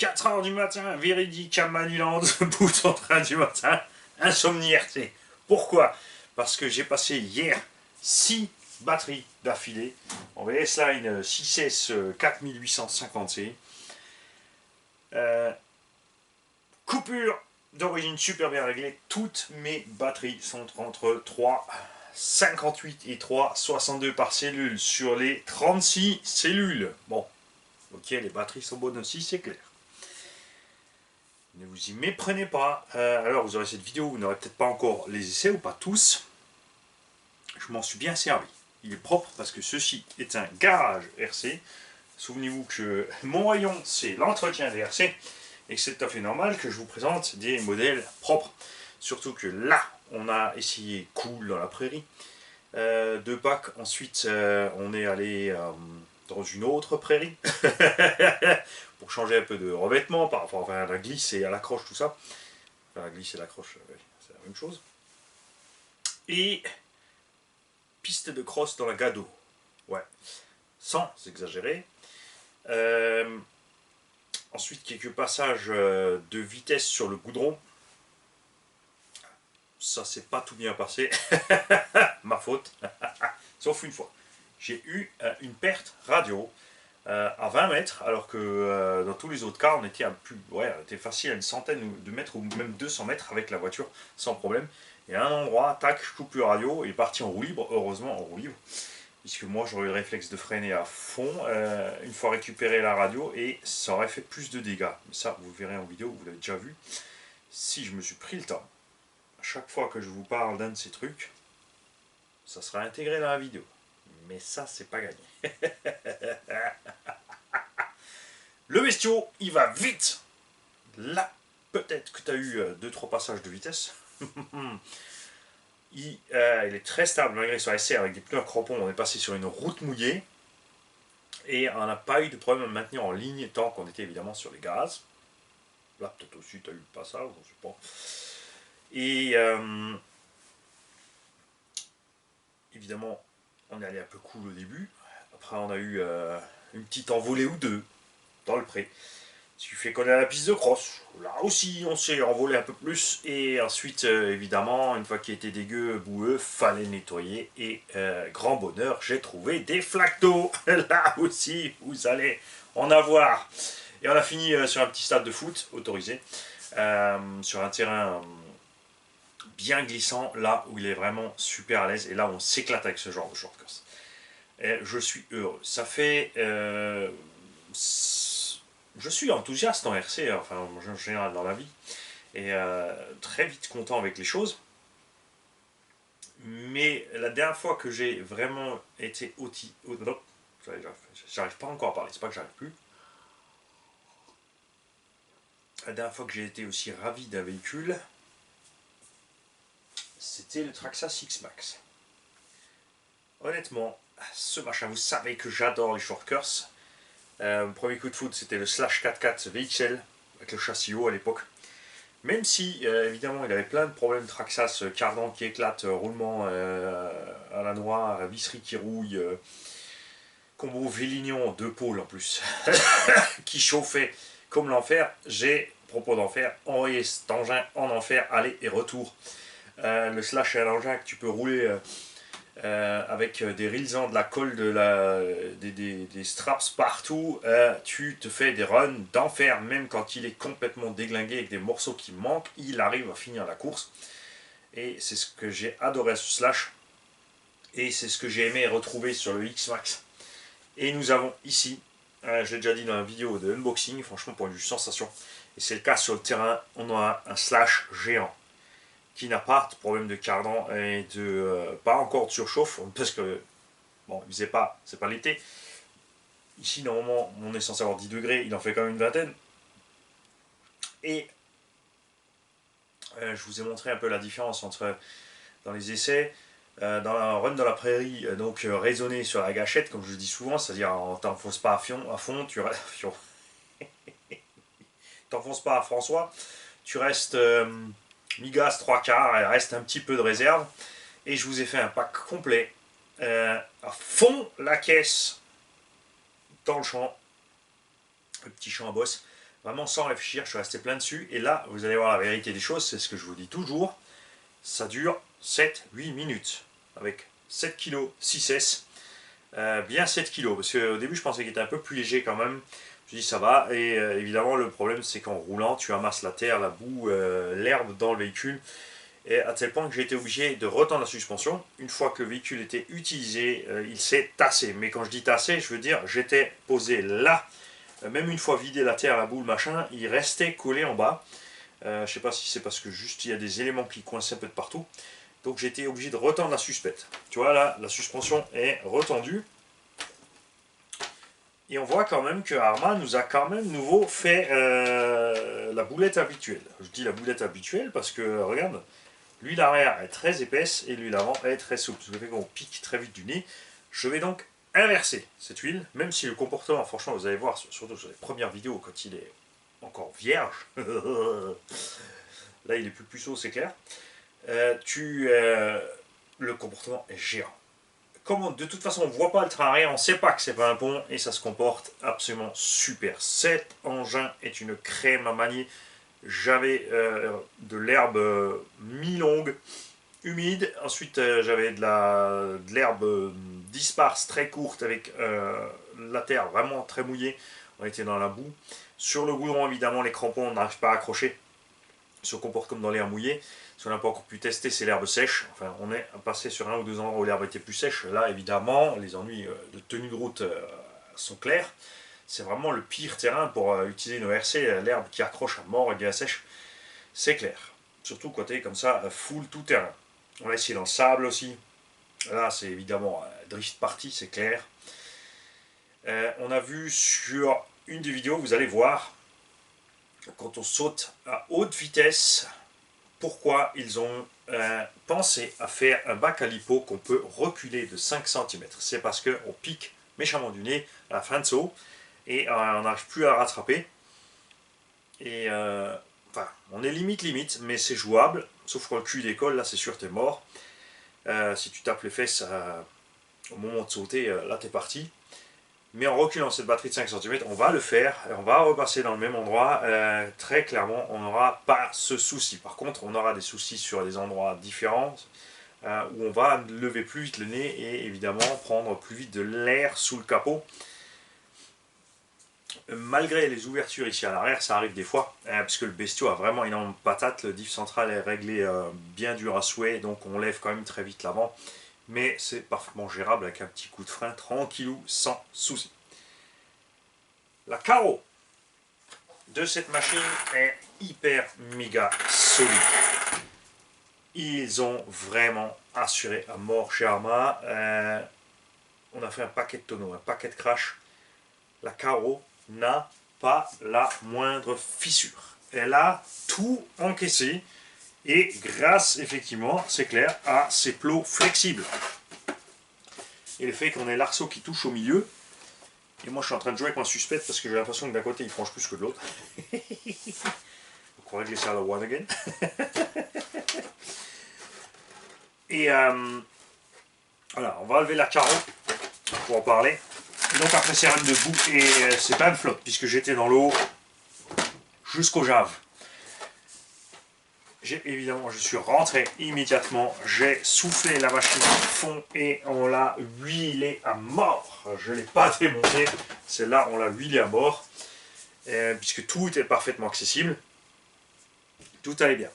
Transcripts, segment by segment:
4 heures du matin, véridique à Maniland, bout en train du matin, insomnie RT. Pourquoi? Parce que j'ai passé hier 6 batteries d'affilée en VS-Line 6S 4850C. Coupure d'origine super bien réglée. Toutes mes batteries sont entre 3,58 et 3,62 par cellule sur les 36 cellules. Bon, ok, les batteries sont bonnes aussi, c'est clair. Ne vous y méprenez pas. Alors, vous aurez cette vidéo, vous n'aurez peut-être pas encore les essais, ou pas tous. Je m'en suis bien servi. Il est propre parce que ceci est un garage RC. Souvenez-vous que mon rayon, c'est l'entretien des RC. Et que c'est tout à fait normal que je vous présente des modèles propres. Surtout que là, on a essayé Cool dans la prairie. Deux packs, ensuite on est allé dans une autre prairie. Pour changer un peu de revêtement par rapport à la glisse et à l'accroche, tout ça. Enfin, la glisse et l'accroche, c'est la même chose. Et piste de cross dans la Gado. Ouais, sans exagérer. Ensuite, quelques passages de vitesse sur le goudron. Ça s'est pas tout bien passé. Ma faute. Sauf une fois. J'ai eu une perte radio à 20 mètres, alors que dans tous les autres cas, on était on était facile à une centaine de mètres ou même 200 mètres avec la voiture sans problème. Et à un endroit, tac, coupure radio, il est parti en roue libre, heureusement en roue libre. Puisque moi j'aurais eu le réflexe de freiner à fond une fois récupéré la radio et ça aurait fait plus de dégâts. Mais ça, vous verrez en vidéo, vous l'avez déjà vu. Si je me suis pris le temps, à chaque fois que je vous parle d'un de ces trucs, ça sera intégré dans la vidéo. Mais ça, c'est pas gagné. Le bestiau, il va vite. Là, peut-être que tu as eu 2-3 passages de vitesse. Il est très stable malgré son SR avec des pneus crampons. On est passé sur une route mouillée et on n'a pas eu de problème à me maintenir en ligne tant qu'on était évidemment sur les gaz. Là, peut-être aussi, tu as eu pas ça, je ne sais pas. Et évidemment, on est allé un peu cool au début. Après, on a eu une petite envolée ou deux dans le pré. Ce qui fait qu'on est à la piste de cross. Là aussi, on s'est envolé un peu plus. Et ensuite, évidemment, une fois qu'il était dégueu, boueux, fallait nettoyer. Et grand bonheur, j'ai trouvé des flaques d'eau. Là aussi, vous allez en avoir. Et on a fini sur un petit stade de foot autorisé. Sur un terrain bien glissant, là où il est vraiment super à l'aise. Et là, on s'éclate avec ce genre de short-course. Je suis heureux. Ça fait... je suis enthousiaste en RC, enfin en général dans la vie, et très vite content avec les choses. Mais la dernière fois que j'ai vraiment été j'arrive pas encore à parler, c'est pas que j'arrive plus. La dernière fois que j'ai été aussi ravi d'un véhicule, c'était le Traxxas X-Max. Honnêtement, ce machin, vous savez que j'adore les short course. Mon premier coup de foot, c'était le Slash 4x4 VXL, avec le châssis haut à l'époque. Même si, évidemment, il avait plein de problèmes Traxxas, cardan qui éclate, roulement à la noire, visserie qui rouille, combo Vélignon, 2 pôles en plus, qui chauffait comme l'enfer. J'ai, propos d'enfer, envoyé cet engin en enfer, aller et retour. Le Slash est un engin que tu peux rouler avec des rilsans, de la colle, des straps partout. Tu te fais des runs d'enfer, même quand il est complètement déglingué avec des morceaux qui manquent, il arrive à finir la course. Et c'est ce que j'ai adoré à ce Slash. Et c'est ce que j'ai aimé retrouver sur le X-Max. Et nous avons ici, je l'ai déjà dit dans la vidéo de unboxing, franchement pour une sensation. Et c'est le cas sur le terrain, on a un Slash géant qui n'a pas de problème de cardan et pas encore de surchauffe, parce que bon, il faisait pas, c'est pas l'été. Ici normalement on est censé avoir 10 degrés, il en fait quand même une vingtaine. Et je vous ai montré un peu la différence entre dans les essais, dans la run dans la prairie, donc raisonner sur la gâchette, comme je le dis souvent, c'est-à-dire on t'enfonce pas à fond, t'enfonces pas à François, tu restes mi-gaz, 3/4, il reste un petit peu de réserve. Et je vous ai fait un pack complet à fond la caisse dans le champ, le petit champ à bosse, Vraiment sans réfléchir, je suis resté plein dessus. Et là, vous allez voir la vérité des choses, c'est ce que je vous dis toujours. Ça dure 7-8 minutes. Avec 7 kg 6S. Bien 7 kg. Parce qu'au début, je pensais qu'il était un peu plus léger quand même. Je dis ça va. Et évidemment, le problème, c'est qu'en roulant, tu amasses la terre, la boue, l'herbe dans le véhicule. Et à tel point que j'ai été obligé de retendre la suspension. Une fois que le véhicule était utilisé, il s'est tassé. Mais quand je dis tassé, je veux dire, j'étais posé là. Même une fois vidé la terre, la boule, machin, il restait collé en bas. Je ne sais pas si c'est parce que juste il y a des éléments qui coincent un peu de partout. Donc j'ai été obligé de retendre la suspette. Tu vois là, la suspension est retendue. Et on voit quand même que Arma nous a quand même nouveau fait la boulette habituelle. Je dis la boulette habituelle parce que, regarde, l'huile arrière est très épaisse et l'huile avant est très souple. Ce qui fait qu'on pique très vite du nez. Je vais donc inverser cette huile, même si le comportement, franchement, vous allez voir, surtout sur les premières vidéos, quand il est encore vierge, là il est plus puceau, c'est clair, le comportement est géant. Comme de toute façon on ne voit pas le train arrière, on ne sait pas que c'est pas un pont et ça se comporte absolument super. Cet engin est une crème à manier. J'avais de l'herbe mi-longue, humide. Ensuite, j'avais de l'herbe disparse, très courte, avec la terre vraiment très mouillée. On était dans la boue. Sur le goudron, évidemment, les crampons n'arrivent pas à accrocher. Ils se comportent comme dans l'air mouillé. Ce qu'on n'a pas encore pu tester, c'est l'herbe sèche. Enfin, on est passé sur un ou deux endroits où l'herbe était plus sèche. Là, évidemment, les ennuis de tenue de route sont clairs. C'est vraiment le pire terrain pour utiliser une RC, l'herbe qui accroche à mort et bien sèche. C'est clair. Surtout côté comme ça, full tout terrain. On a essayé dans le sable aussi. Là, c'est évidemment drift party, c'est clair. On a vu sur une des vidéos, vous allez voir, quand on saute à haute vitesse, pourquoi ils ont pensé à faire un bac à lipo qu'on peut reculer de 5 cm. C'est parce qu'on pique méchamment du nez à la fin de saut et on n'arrive plus à rattraper. Et enfin, on est limite, mais c'est jouable. Sauf quand le cul décolle, là c'est sûr t'es mort. Si tu tapes les fesses au moment de sauter, là t'es parti. Mais en reculant cette batterie de 5 cm, on va le faire, on va repasser dans le même endroit. Très clairement, on n'aura pas ce souci. Par contre, on aura des soucis sur des endroits différents où on va lever plus vite le nez et évidemment prendre plus vite de l'air sous le capot. Malgré les ouvertures ici à l'arrière, ça arrive des fois, puisque le bestiau a vraiment énormément de patates. Le diff central est réglé bien dur à souhait, donc on lève quand même très vite l'avant. Mais c'est parfaitement gérable avec un petit coup de frein, tranquillou, sans souci. La carreau de cette machine est hyper méga solide. Ils ont vraiment assuré à mort chez Arma. On a fait un paquet de tonneaux, un paquet de crash. La carreau n'a pas la moindre fissure. Elle a tout encaissé. Et grâce, effectivement, c'est clair, à ces plots flexibles. Et le fait qu'on ait l'arceau qui touche au milieu. Et moi, je suis en train de jouer avec ma suspecte parce que j'ai l'impression que d'un côté, il franche plus que de l'autre. Donc, on va régler ça à la one again. Et voilà, on va enlever la carreau pour en parler. Et donc, après ces runs de boue, et c'est pas une flotte puisque j'étais dans l'eau jusqu'au Jave. Évidemment, je suis rentré immédiatement, j'ai soufflé la machine à fond et on l'a huilé à mort. Je ne l'ai pas démonté, celle-là on l'a huilé à mort, puisque tout était parfaitement accessible. Tout allait bien.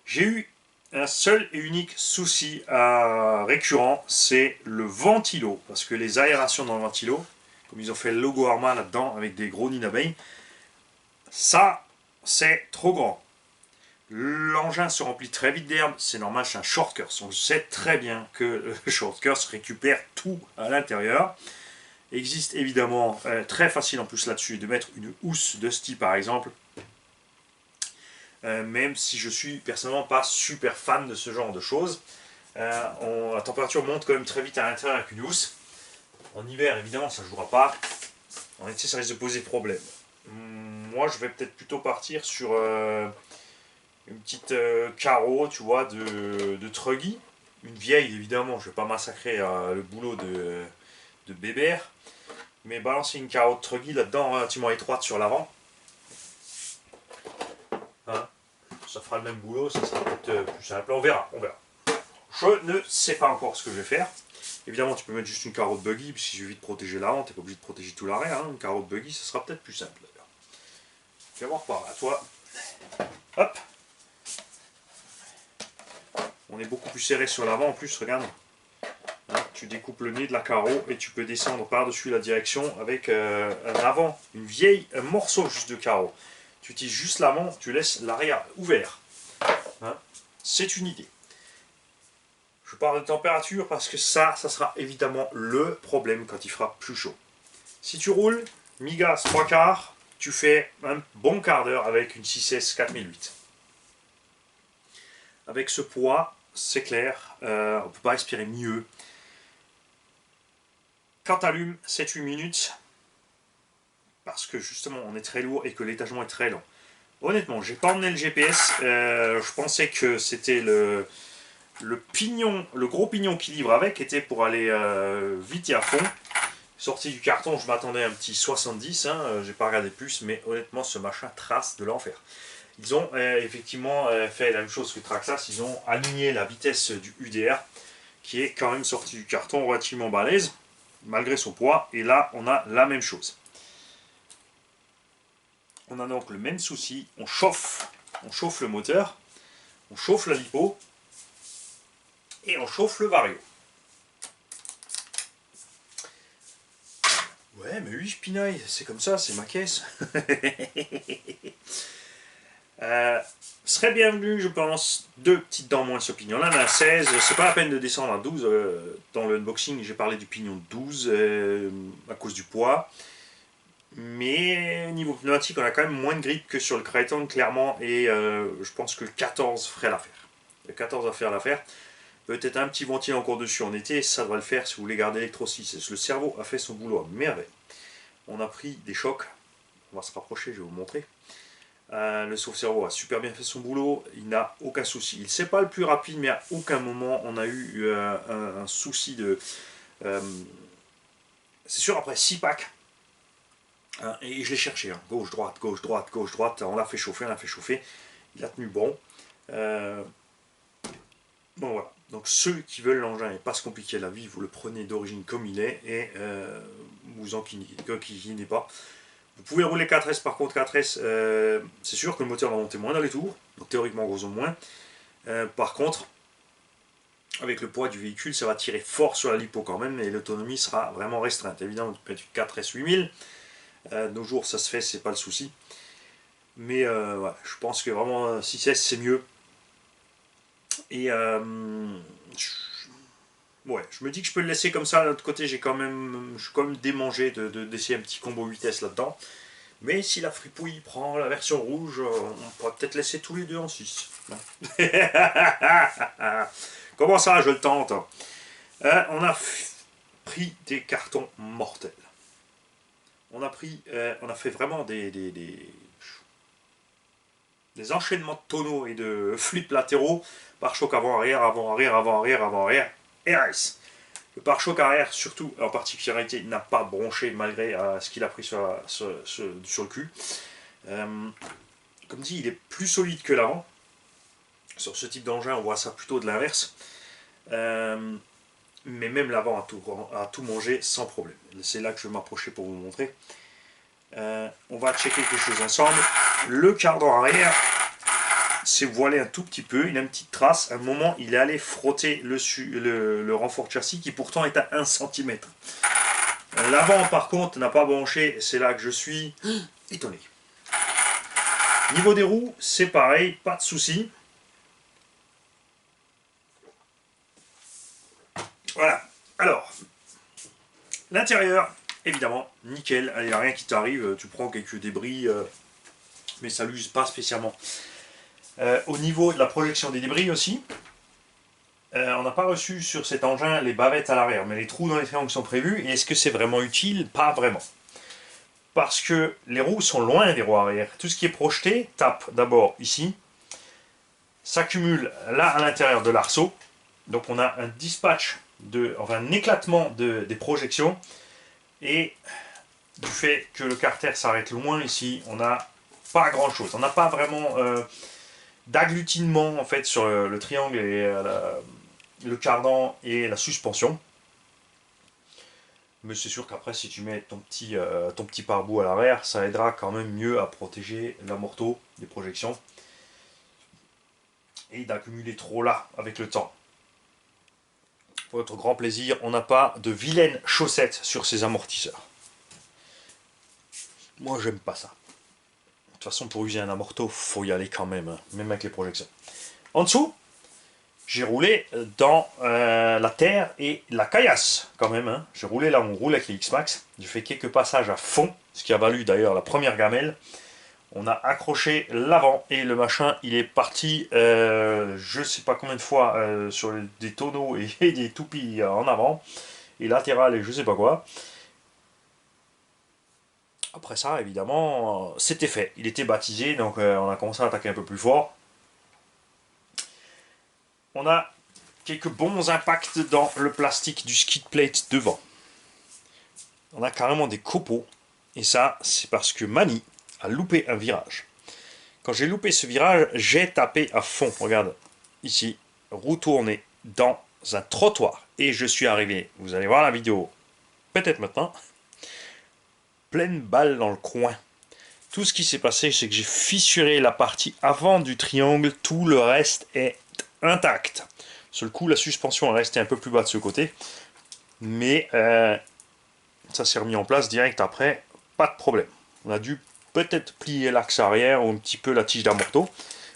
J'ai eu un seul et unique souci récurrent, c'est le ventilo, parce que les aérations dans le ventilo, comme ils ont fait le logo Arma là-dedans avec des gros nids d'abeilles, ça c'est trop grand. L'engin se remplit très vite d'herbe, c'est normal, c'est un short curse. On sait très bien que le short curse récupère tout à l'intérieur. Il existe évidemment, très facile en plus là-dessus, de mettre une housse de stie par exemple. Même si je suis personnellement pas super fan de ce genre de choses. La température monte quand même très vite à l'intérieur avec une housse. En hiver, évidemment, ça ne jouera pas. En été, ça risque de poser problème. Moi, je vais peut-être plutôt partir sur une petite carreau, tu vois, de Truggy. Une vieille, évidemment, je ne vais pas massacrer le boulot de Bébert. Mais balancer une carreau de Truggy là-dedans, relativement étroite sur l'avant. Hein, ça fera le même boulot, ça sera peut-être plus simple. On verra, on verra. Je ne sais pas encore ce que je vais faire. Évidemment, tu peux mettre juste une carreau de buggy, parce qu'il suffit de protéger l'avant, tu n'es pas obligé de protéger tout l'arrière. Hein. Une carreau de buggy, ça sera peut-être plus simple d'ailleurs. Fais voir par là, toi. Hop. On est beaucoup plus serré sur l'avant en plus, regarde. Hein, tu découpes le nez de la carreau et tu peux descendre par-dessus la direction avec un avant, un morceau juste de carreau. Tu utilises juste l'avant, tu laisses l'arrière ouvert. Hein, c'est une idée. Je parle de température parce que ça sera évidemment le problème quand il fera plus chaud. Si tu roules mi-gaz 3/4, tu fais un bon quart d'heure avec une 6S 4008. Avec ce poids, c'est clair, on ne peut pas respirer mieux. Quand tu allumes 7-8 minutes, parce que justement on est très lourd et que l'étagement est très lent. Honnêtement, j'ai pas emmené le GPS, je pensais que c'était le pignon, le gros pignon qui livre avec était pour aller vite et à fond. Sorti du carton, je m'attendais à un petit 70, hein, j'ai pas regardé plus, mais honnêtement ce machin trace de l'enfer. Ils ont effectivement fait la même chose que Traxxas, ils ont aligné la vitesse du UDR, qui est quand même sorti du carton relativement balèze, malgré son poids, et là on a la même chose. On a donc le même souci, on chauffe le moteur, on chauffe la lipo, et on chauffe le vario. Ouais, mais oui, je pinaille, c'est comme ça, c'est ma caisse. Serait bienvenu, je pense, 2 petites dents moins sur pignon. Là, on a 16, c'est pas la peine de descendre à 12. Dans le unboxing, j'ai parlé du pignon 12 à cause du poids. Mais niveau pneumatique, on a quand même moins de grip que sur le Kraton, clairement. Et je pense que le 14 ferait l'affaire. Le 14 va faire l'affaire. Peut-être un petit ventile encore dessus en été, ça devrait le faire si vous voulez garder l'électro 6. Le cerveau a fait son boulot à merveille. On a pris des chocs. On va se rapprocher, je vais vous montrer. Le sauve-cerveau a super bien fait son boulot, il n'a aucun souci. Il n'est pas le plus rapide, mais à aucun moment on a eu un souci de... c'est sûr, après 6 packs, hein, et je l'ai cherché, hein, gauche, droite, gauche, droite, gauche, droite, on l'a fait chauffer, il a tenu bon. Bon voilà, donc ceux qui veulent l'engin et pas se compliquer la vie, vous le prenez d'origine comme il est, et vous enquiquinez pas. Vous pouvez rouler 4S, par contre 4S, c'est sûr que le moteur va monter moins dans les tours, donc théoriquement grosso moins. Par contre, avec le poids du véhicule, ça va tirer fort sur la lipo quand même, et l'autonomie sera vraiment restreinte. Évidemment, vous pouvez mettre une 4S 8000, de nos jours ça se fait, c'est pas le souci. Mais voilà, je pense que vraiment 6S c'est mieux. Et ouais, je me dis que je peux le laisser comme ça. De l'autre côté, je suis quand même démangé d'essayer un petit combo 8S là-dedans. Mais si la fripouille prend la version rouge, on pourra peut-être laisser tous les deux en 6. Comment ça, je le tente. On a pris des cartons mortels. On a fait vraiment des enchaînements de tonneaux et de flips latéraux, pare-choc avant-arrière, avant-arrière, avant-arrière, avant-arrière, RS. Le pare-choc arrière, surtout, en particularité, n'a pas bronché malgré ce qu'il a pris sur le cul. Comme dit, il est plus solide que l'avant. Sur ce type d'engin, on voit ça plutôt de l'inverse. Mais même l'avant a tout mangé sans problème. C'est là que je vais m'approcher pour vous montrer. On va checker quelque chose ensemble. Le cardan arrière s'est voilé un tout petit peu, il a une petite trace. À un moment, il est allé frotter le renfort de châssis qui pourtant est à 1 cm. L'avant, par contre, n'a pas branché. C'est là que je suis étonné. Niveau des roues, c'est pareil, pas de souci. Voilà. Alors, l'intérieur, évidemment, nickel. Il n'y a rien qui t'arrive. Tu prends quelques débris, mais ça l'use pas spécialement. Au niveau de la projection des débris aussi, on n'a pas reçu sur cet engin les bavettes à l'arrière, mais les trous dans les triangles sont prévus. Et est-ce que c'est vraiment utile? Pas vraiment. Parce que les roues sont loin des roues arrière. Tout ce qui est projeté tape d'abord ici, s'accumule là à l'intérieur de l'arceau. Donc on a un dispatch, enfin un éclatement des projections. Et du fait que le carter s'arrête loin ici, on a pas grand chose. On n'a pas vraiment d'agglutinement en fait sur le triangle et le cardan et la suspension. Mais c'est sûr qu'après, si tu mets ton petit pare-boue à l'arrière, ça aidera quand même mieux à protéger l'amorto des projections et d'accumuler trop là avec le temps. Pour notre grand plaisir, on n'a pas de vilaines chaussettes sur ces amortisseurs. Moi, j'aime pas ça. De toute façon, pour user un amorto, faut y aller quand même, hein, même avec les projections. En dessous, j'ai roulé dans la terre et la caillasse quand même. Hein. J'ai roulé là où on roule avec les X-Max. J'ai fait quelques passages à fond, ce qui a valu d'ailleurs la première gamelle. On a accroché l'avant et le machin, il est parti je sais pas combien de fois sur des tonneaux et des toupies en avant. Et latéral et je sais pas quoi. Après ça, évidemment, c'était fait. Il était baptisé, donc on a commencé à attaquer un peu plus fort. On a quelques bons impacts dans le plastique du skid plate devant. On a carrément des copeaux. Et ça, c'est parce que Mani a loupé un virage. Quand j'ai loupé ce virage, j'ai tapé à fond. Regarde, ici, roue tournée dans un trottoir. Et je suis arrivé, vous allez voir la vidéo, peut-être maintenant, pleine balle dans le coin. Tout ce qui s'est passé, c'est que j'ai fissuré la partie avant du triangle. Tout le reste est intact. Sur le coup, la suspension est restée un peu plus bas de ce côté. Mais ça s'est remis en place direct après. Pas de problème. On a dû peut-être plier l'axe arrière ou un petit peu la tige d'amorto.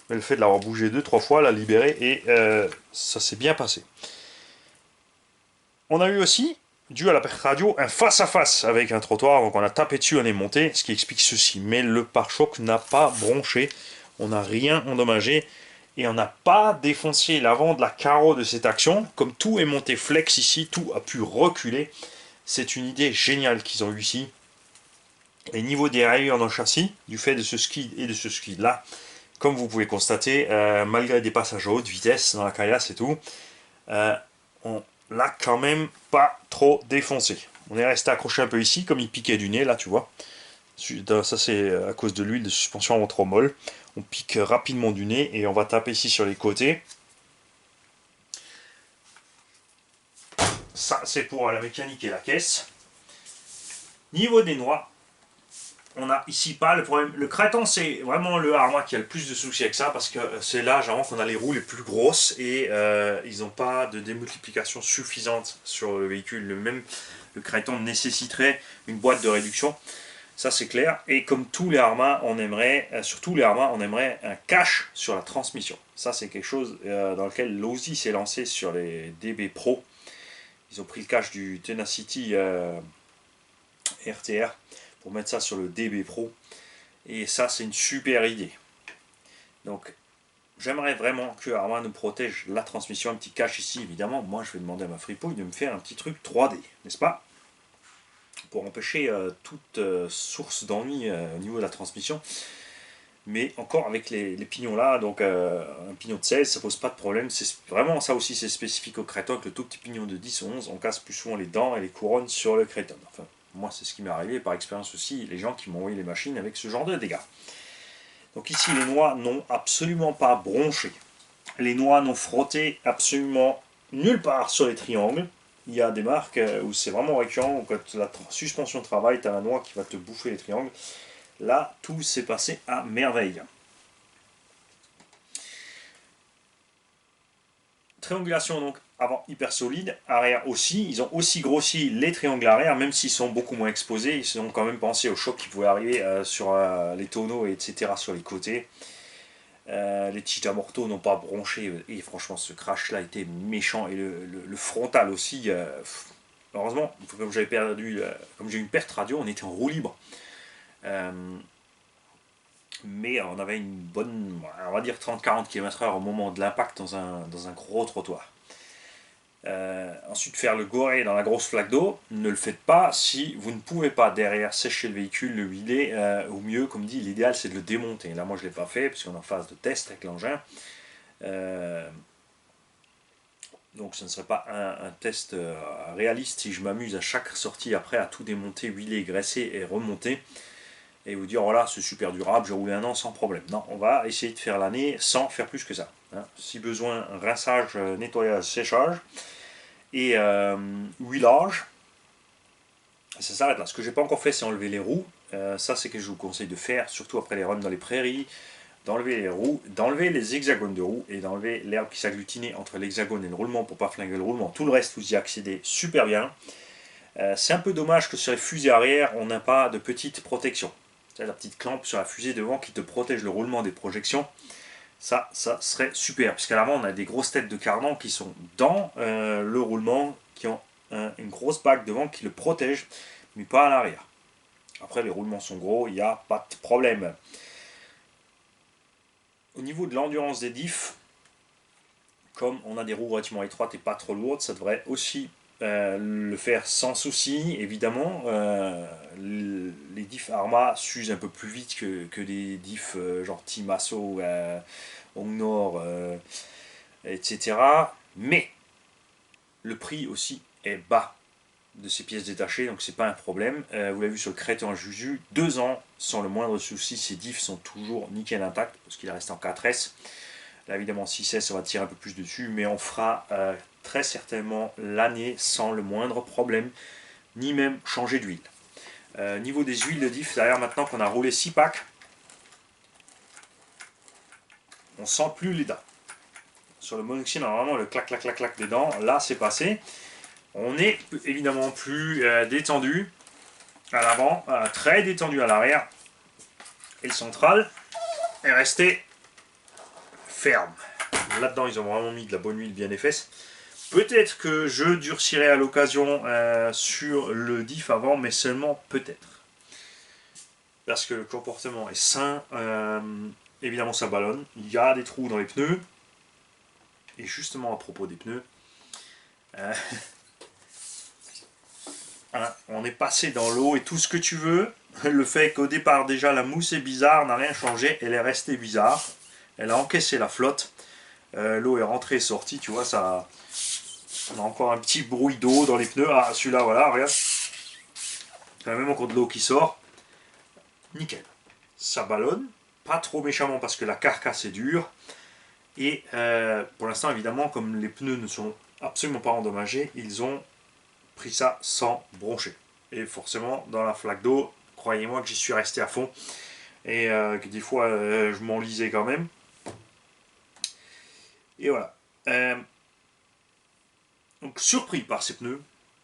Mais le fait de l'avoir bougé 2-3 fois l'a libéré et ça s'est bien passé. On a eu aussi, dû à la perte radio, un face-à-face avec un trottoir. Donc on a tapé dessus, on est monté, ce qui explique ceci. Mais le pare-choc n'a pas bronché. On n'a rien endommagé. Et on n'a pas défoncé l'avant de la carreau de cette action. Comme tout est monté flex ici, tout a pu reculer. C'est une idée géniale qu'ils ont eu ici. Les niveaux des rayures dans le châssis, du fait de ce skid et de ce skid là, comme vous pouvez constater, malgré des passages à haute vitesse dans la caillasse et tout, on l'a quand même pas trop défoncé. On est resté accroché un peu ici, comme il piquait du nez, là tu vois. Ça c'est à cause de l'huile de suspension en trop molle. On pique rapidement du nez et on va taper ici sur les côtés. Ça c'est pour la mécanique et la caisse. Niveau des noix, on a ici pas le problème. Le Kraton, c'est vraiment le Arma qui a le plus de soucis avec ça parce que c'est là généralement qu'on a les roues les plus grosses et ils n'ont pas de démultiplication suffisante sur le véhicule. Le Kraton nécessiterait une boîte de réduction. Ça c'est clair. Et comme tous les Arma, on aimerait, surtout les Arma, on aimerait un cache sur la transmission. Ça c'est quelque chose dans lequel l'Audi s'est lancé sur les DB Pro. Ils ont pris le cache du Tenacity RTR pour mettre ça sur le DB Pro. Et ça, c'est une super idée. Donc, j'aimerais vraiment que Arma nous protège la transmission. Un petit cache ici, évidemment. Moi, je vais demander à ma fripouille de me faire un petit truc 3D, n'est-ce pas? Pour empêcher toute source d'ennui au niveau de la transmission. Mais encore avec les pignons là, donc un pignon de 16, ça pose pas de problème. C'est vraiment ça aussi, c'est spécifique au Kraton. Avec le tout petit pignon de 10 ou 11, on casse plus souvent les dents et les couronnes sur le Kraton. Enfin, moi, c'est ce qui m'est arrivé par expérience aussi, les gens qui m'ont envoyé les machines avec ce genre de dégâts. Donc ici, les noix n'ont absolument pas bronché. Les noix n'ont frotté absolument nulle part sur les triangles. Il y a des marques où c'est vraiment récurrent, où quand la suspension travaille, tu as la noix qui va te bouffer les triangles. Là, tout s'est passé à merveille. Triangulation donc avant hyper solide, arrière aussi. Ils ont aussi grossi les triangles arrière, même s'ils sont beaucoup moins exposés. Ils ont quand même pensé au choc qui pouvait arriver sur les tonneaux, etc. sur les côtés. Les tiges d'amorto n'ont pas bronché. Et franchement, ce crash là était méchant. Et le frontal aussi. Heureusement, comme j'avais perdu, comme j'ai eu une perte radio, on était en roue libre. Mais on avait une bonne, on va dire 30-40 km/h au moment de l'impact dans un gros trottoir. Ensuite, faire le goré dans la grosse flaque d'eau, ne le faites pas si vous ne pouvez pas derrière sécher le véhicule, le huiler, au mieux, comme dit, l'idéal c'est de le démonter. Là, moi je ne l'ai pas fait, parce qu'on est en phase de test avec l'engin. Donc ce ne serait pas un test réaliste si je m'amuse à chaque sortie après à tout démonter, huiler, graisser et remonter. et vous dire voilà c'est super durable, j'ai roulé un an sans problème. Non, on va essayer de faire l'année sans faire plus que ça. Hein. Si besoin, rinçage, nettoyage, séchage et huilage. Ça s'arrête là. Ce que j'ai pas encore fait, c'est enlever les roues. Ça, c'est ce que je vous conseille de faire, surtout après les runs dans les prairies, d'enlever les roues, d'enlever les hexagones de roues et d'enlever l'herbe qui s'agglutinait entre l'hexagone et le roulement pour pas flinguer le roulement. Tout le reste, vous y accédez super bien. C'est un peu dommage que sur les fusées arrière, on n'a pas de petite protection. C'est la petite clampe sur la fusée devant qui te protège le roulement des projections. Ça serait super, puisqu'à l'avant, on a des grosses têtes de cardan qui sont dans le roulement, qui ont une grosse bague devant qui le protège, mais pas à l'arrière. Après, les roulements sont gros, il n'y a pas de problème. Au niveau de l'endurance des diffs, comme on a des roues relativement étroites et pas trop lourdes, ça devrait aussi le faire sans souci. Évidemment, les diffs Arma s'usent un peu plus vite que les diffs genre Timasso, Hongnor, etc. Mais le prix aussi est bas de ces pièces détachées, donc c'est pas un problème. Vous l'avez vu sur le Crétin Juju, 2 ans sans le moindre souci, ces diffs sont toujours nickel intacts parce qu'il reste en 4S. Là évidemment 6S on va tirer un peu plus dessus, mais on fera très certainement l'année sans le moindre problème, ni même changer d'huile. Niveau des huiles de diff, d'ailleurs maintenant qu'on a roulé 6 packs, on sent plus les dents. Sur le monoxyde, normalement le clac clac clac clac des dents, là c'est passé. On est évidemment plus détendu à l'avant, très détendu à l'arrière. Et le central est resté ferme. Là-dedans, ils ont vraiment mis de la bonne huile bien épaisse. Peut-être que je durcirai à l'occasion sur le diff avant, mais seulement peut-être. Parce que le comportement est sain. Évidemment, ça ballonne. Il y a des trous dans les pneus. Et justement, à propos des pneus, on est passé dans l'eau et tout ce que tu veux. Le fait qu'au départ déjà la mousse est bizarre n'a rien changé, elle est restée bizarre. Elle a encaissé la flotte. L'eau est rentrée et sortie, tu vois, ça. On a encore un petit bruit d'eau dans les pneus. Ah celui-là voilà, regarde. Il y a même encore de l'eau qui sort. Nickel. Ça ballonne, pas trop méchamment parce que la carcasse est dure. Et pour l'instant évidemment comme les pneus ne sont absolument pas endommagés, ils ont pris ça sans broncher. Et forcément, dans la flaque d'eau, croyez-moi que j'y suis resté à fond. Et que des fois, je m'enlisais quand même. Et voilà. Donc, surpris par ces pneus.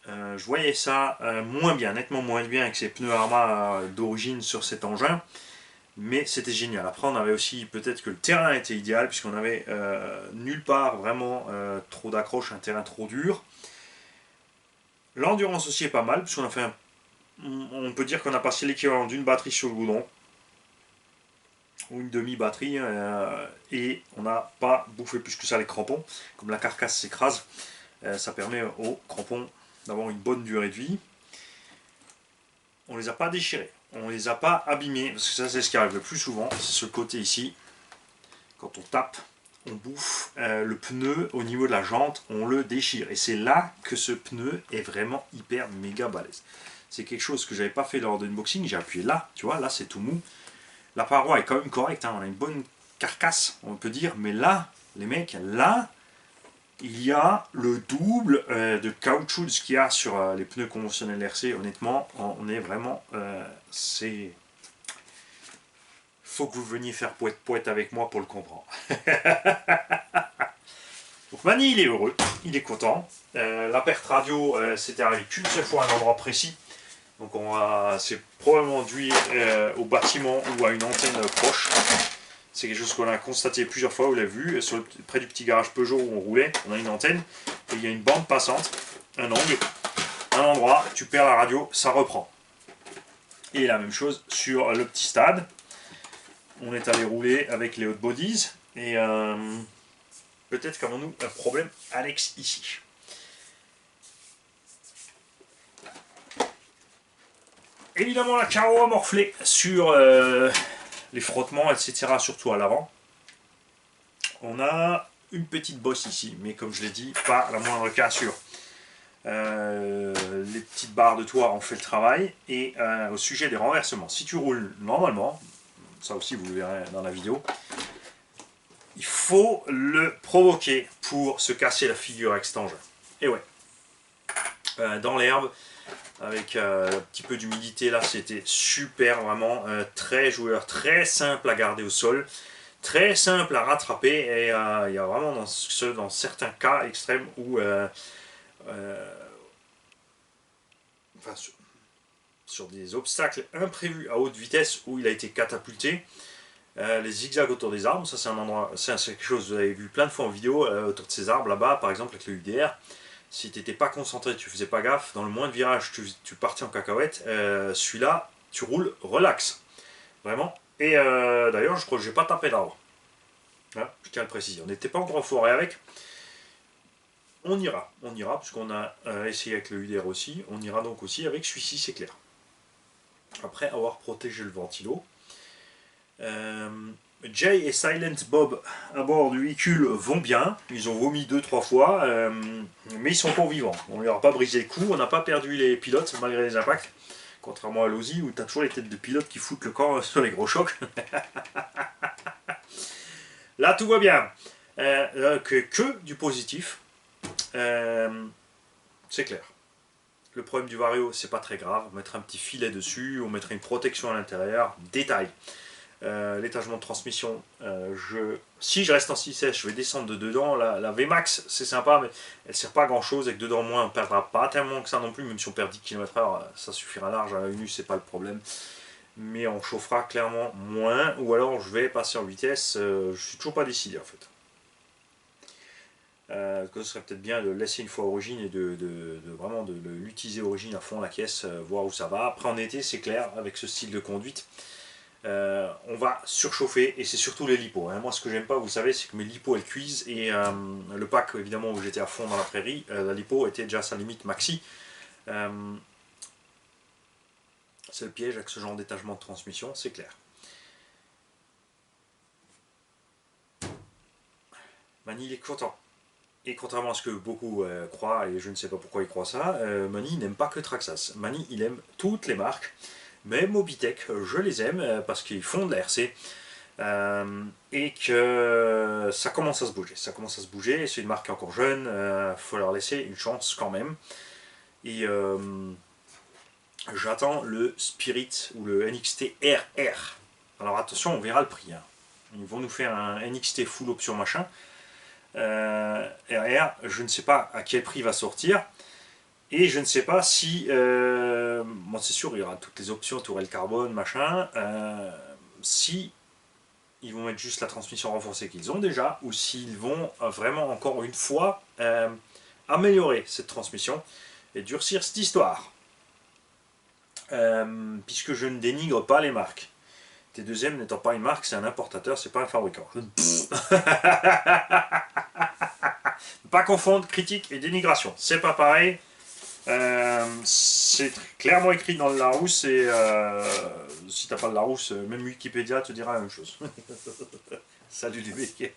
Je voyais ça moins bien, nettement moins bien avec ces pneus Arma d'origine sur cet engin. Mais c'était génial. Après, on avait aussi peut-être que le terrain était idéal, puisqu'on avait nulle part vraiment trop d'accroche, un terrain trop dur. L'endurance aussi est pas mal, puisqu'on a fait on peut dire qu'on a passé l'équivalent d'une batterie sur le goudron, ou une demi-batterie, et on n'a pas bouffé plus que ça les crampons. Comme la carcasse s'écrase, ça permet aux crampons d'avoir une bonne durée de vie. On les a pas déchirés, on les a pas abîmés, parce que ça c'est ce qui arrive le plus souvent, c'est ce côté ici, quand on tape, on bouffe le pneu au niveau de la jante, on le déchire. Et c'est là que ce pneu est vraiment hyper méga balèze. C'est quelque chose que j'avais pas fait lors de l'unboxing, j'ai appuyé là, tu vois, là c'est tout mou. La paroi est quand même correcte, hein, on a une bonne carcasse, on peut dire, mais là, les mecs, là, il y a le double de caoutchouc de ce qu'il y a sur les pneus conventionnels RC. Honnêtement, on est vraiment, c'est... Faut que vous veniez faire poète avec moi pour le comprendre. Donc Mani il est heureux, il est content. La perte radio c'était arrivé qu'une seule fois à un endroit précis. Donc c'est probablement dû au bâtiment ou à une antenne proche. C'est quelque chose qu'on a constaté plusieurs fois, vous l'avez vu, près du petit garage Peugeot où on roulait, on a une antenne, et il y a une bande passante, un angle, un endroit, tu perds la radio, ça reprend. Et la même chose sur le petit stade. On est allé rouler avec les hot bodies et peut-être qu'avons-nous un problème Alex ici. Évidemment la carreau a morflé sur les frottements etc, surtout à l'avant. On a une petite bosse ici mais comme je l'ai dit pas la moindre cassure. Les petites barres de toit ont fait le travail. Et au sujet des renversements, si tu roules normalement, ça aussi vous le verrez dans la vidéo, il faut le provoquer pour se casser la figure extangeur. Et ouais, dans l'herbe, avec un petit peu d'humidité là, c'était super, vraiment très joueur, très simple à garder au sol, très simple à rattraper. Et il y a vraiment dans certains cas extrêmes où enfin, sur des obstacles imprévus à haute vitesse où il a été catapulté. Les zigzags autour des arbres, ça c'est un endroit, c'est quelque chose que vous avez vu plein de fois en vidéo, autour de ces arbres là-bas, par exemple avec le UDR. Si tu n'étais pas concentré, tu faisais pas gaffe, dans le moindre virage, tu partais en cacahuète. Celui-là, tu roules relax, vraiment. Et d'ailleurs, je crois que j'ai pas tapé d'arbre. Voilà, je tiens à le préciser. On n'était pas encore en forêt avec. On ira, puisqu'on a essayé avec le UDR aussi. On ira donc aussi avec celui-ci, c'est clair. Après avoir protégé le ventilo. Jay et Silent Bob à bord du véhicule vont bien. Ils ont vomi 2-3 fois, mais ils sont encore vivants. On ne leur a pas brisé le cou, on n'a pas perdu les pilotes malgré les impacts. Contrairement à l'Aussie où tu as toujours les têtes de pilotes qui foutent le corps sur les gros chocs. Là tout va bien. Que du positif. C'est clair. Le problème du Vario, c'est pas très grave. On mettra un petit filet dessus, on mettra une protection à l'intérieur. Détail. L'étagement de transmission, si je reste en 6S, je vais descendre de dedans. La VMAX, c'est sympa, mais elle ne sert pas à grand chose. Avec dedans moins, on ne perdra pas tellement que ça non plus. Même si on perd 10 km/h, ça suffira large. À la une, c'est pas le problème. Mais on chauffera clairement moins. Ou alors je vais passer en vitesse. Je suis toujours pas décidé en fait. Ce serait peut-être bien de laisser une fois origine et vraiment de l'utiliser origine à fond la caisse, voir où ça va. Après en été, c'est clair, avec ce style de conduite. On va surchauffer et c'est surtout les lipos. Hein. Moi, ce que j'aime pas, vous savez, c'est que mes lipos elles cuisent et le pack, évidemment, où j'étais à fond dans la prairie, la lipo était déjà à sa limite maxi. C'est le piège avec ce genre d'étagement de transmission, c'est clair. Mani, il est content. Et contrairement à ce que beaucoup croient, et je ne sais pas pourquoi ils croient ça, Mani n'aime pas que Traxxas. Mani, il aime toutes les marques. Même Mobitech, je les aime parce qu'ils font de la RC et que ça commence à se bouger. Ça commence à se bouger, c'est une marque encore jeune, faut leur laisser une chance quand même. Et j'attends le Spirit ou le NXT RR. Alors attention, on verra le prix. Hein. Ils vont nous faire un NXT full option machin. RR, je ne sais pas à quel prix il va sortir. Et je ne sais pas si, bon c'est sûr il y aura toutes les options, tourelle carbone, machin, si ils vont mettre juste la transmission renforcée qu'ils ont déjà, ou s'ils vont vraiment encore une fois améliorer cette transmission et durcir cette histoire. Puisque je ne dénigre pas les marques. T2M n'étant pas une marque, c'est un importateur, c'est pas un fabricant. Pas confondre critique et dénigration, c'est pas pareil. C'est clairement écrit dans le Larousse et si t'as pas le Larousse, même Wikipédia te dira la même chose. Salut les mecs.